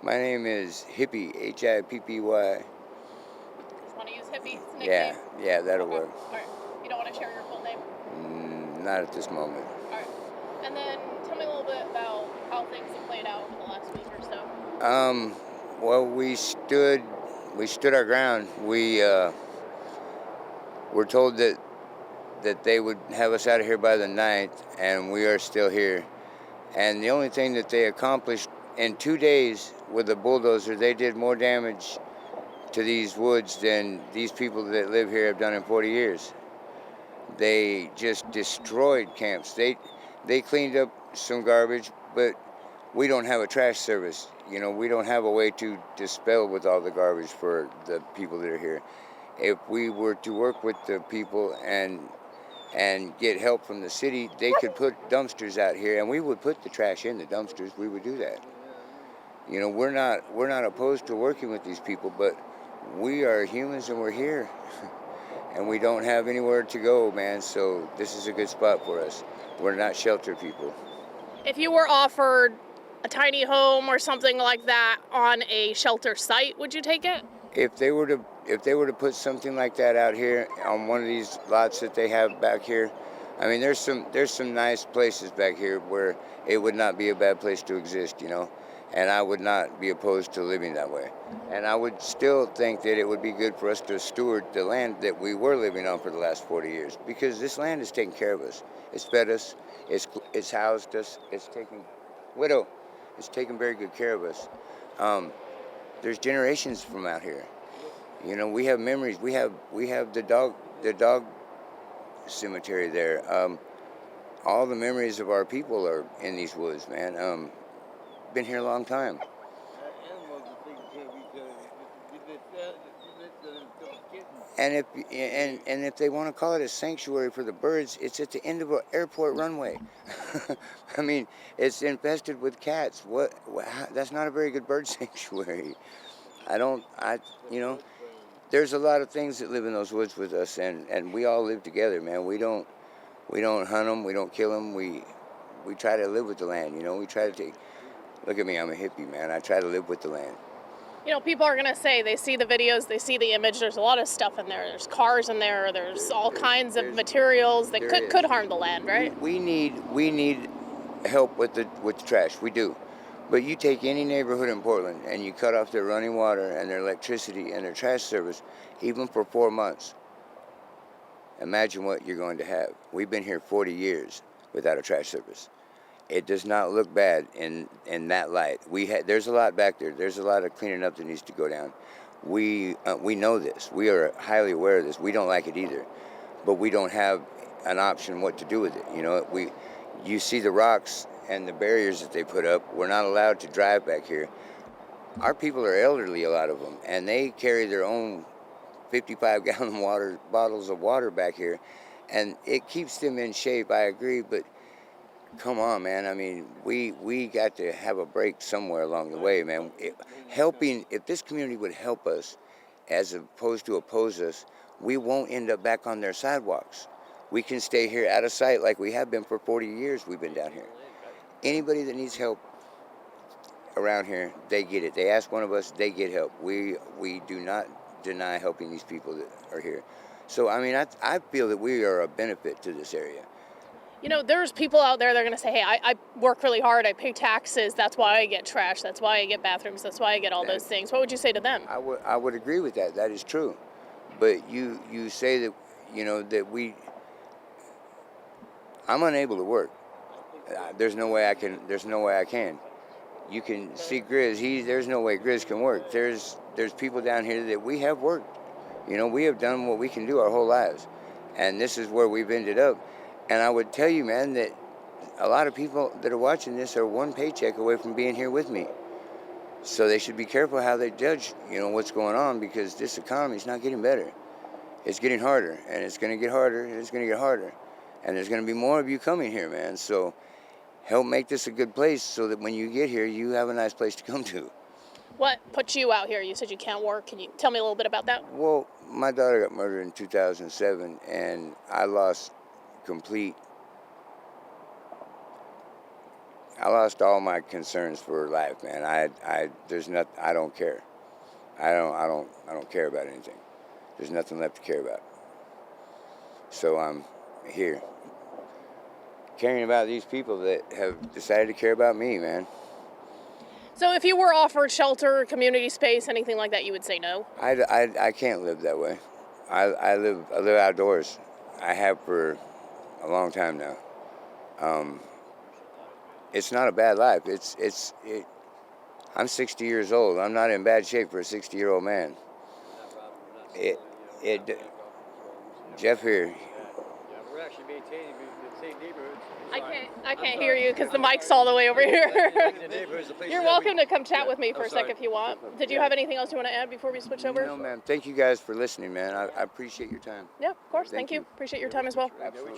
My name is Hippie, Hippy. Just want to use hippie as a Yeah, nickname? yeah, that'll Okay. work. All right. You don't want to share your full name? Not at this moment. All right. And then tell me a little bit about how things have played out over the last week or so. Well, we stood our ground. We were told that they would have us out of here by the 9th, and we are still here. And the only thing that they accomplished in 2 days with a bulldozer, they did more damage to these woods than these people that live here have done in 40 years. They just destroyed camps. They cleaned up some garbage, but we don't have a trash service. We don't have a way to dispel with all the garbage for the people that are here. If we were to work with the people and get help from the city, they could put dumpsters out here, and we would put the trash in the dumpsters. We would do that. We're not opposed to working with these people, but we are humans and we're here. And we don't have anywhere to go, man, so this is a good spot for us. We're not sheltered people. If you were offered a tiny home or something like that on a shelter site, would you take it? If they were to put something like that out here on one of these lots that they have back here, I mean, there's some nice places back here where it would not be a bad place to exist, and I would not be opposed to living that way. And I would still think that it would be good for us to steward the land that we were living on for the last 40 years, because this land has taken care of us. It's fed us, it's housed us, it's taken very good care of us. There's generations from out here. We have memories. We have the dog cemetery there. All the memories of our people are in these woods, man. Been here a long time. And if they want to call it a sanctuary for the birds, it's at the end of an airport runway. I mean, it's infested with cats. That's not a very good bird sanctuary. There's a lot of things that live in those woods with us, and we all live together, man. We don't hunt them, we don't kill them. We try to live with the land, We try to look at me, I'm a hippie, man. I try to live with the land. People are going to say they see the videos, they see the image, there's a lot of stuff in there. There's cars in there, there's all kinds of materials that could harm the land, right? We need help with the trash. We do. But you take any neighborhood in Portland and you cut off their running water and their electricity and their trash service, even for 4 months. Imagine what you're going to have. We've been here 40 years without a trash service. It does not look bad in that light. There's a lot back there. There's a lot of cleaning up that needs to go down. We know this. We are highly aware of this. We don't like it either, but we don't have an option what to do with it. You see the rocks and the barriers that they put up. We're not allowed to drive back here. Our people are elderly, a lot of them, and they carry their own 55-gallon bottles of water back here, and it keeps them in shape. I agree, but come on, man. I mean, we got to have a break somewhere along the way, man. If this community would help us as opposed to oppose us, we won't end up back on their sidewalks. We can stay here out of sight like we have been for 40 years. We've been down here. Anybody that needs help around here, they get it. They ask one of us, they get help. We do not deny helping these people that are here. So, I mean, I feel that we are a benefit to this area. There's people out there that are going to say, hey, I work really hard, I pay taxes, that's why I get trash, that's why I get bathrooms, that's why I get all those things. What would you say to them? I would agree with that. That is true. But you say that, that I'm unable to work. There's no way I can. You can see Grizz. There's no way Grizz can work. There's people down here that we have worked. We have done what we can do our whole lives. And this is where we've ended up. And I would tell you, man, that a lot of people that are watching this are one paycheck away from being here with me. So they should be careful how they judge, what's going on, because this economy is not getting better. It's getting harder, and it's going to get harder, and it's going to get harder. And there's going to be more of you coming here, man. So help make this a good place so that when you get here, you have a nice place to come to. What put you out here? You said you can't work. Can you tell me a little bit about that? Well, my daughter got murdered in 2007, and I lost complete I lost all my concerns for life, man. I don't care. I don't care about anything. There's nothing left to care about. So I'm here, caring about these people that have decided to care about me, man. So if you were offered shelter, community space, anything like that, you would say no? I can't live that way. I live outdoors. I have for a long time now. It's not a bad life. I'm 60 years old. I'm not in bad shape for a 60-year-old man. Jeff here. We're actually maintaining the same neighborhoods. I can't hear you because the mic's all the way over here. The neighborhoods, the places You're that welcome we- to come chat with me for I'm a sec sorry. if you want. Did you have anything else you want to add before we switch over? No, ma'am. Thank you guys for listening, man. I appreciate your time. Yeah, of course. Thank Thank you. you. Appreciate your time as well. Absolutely.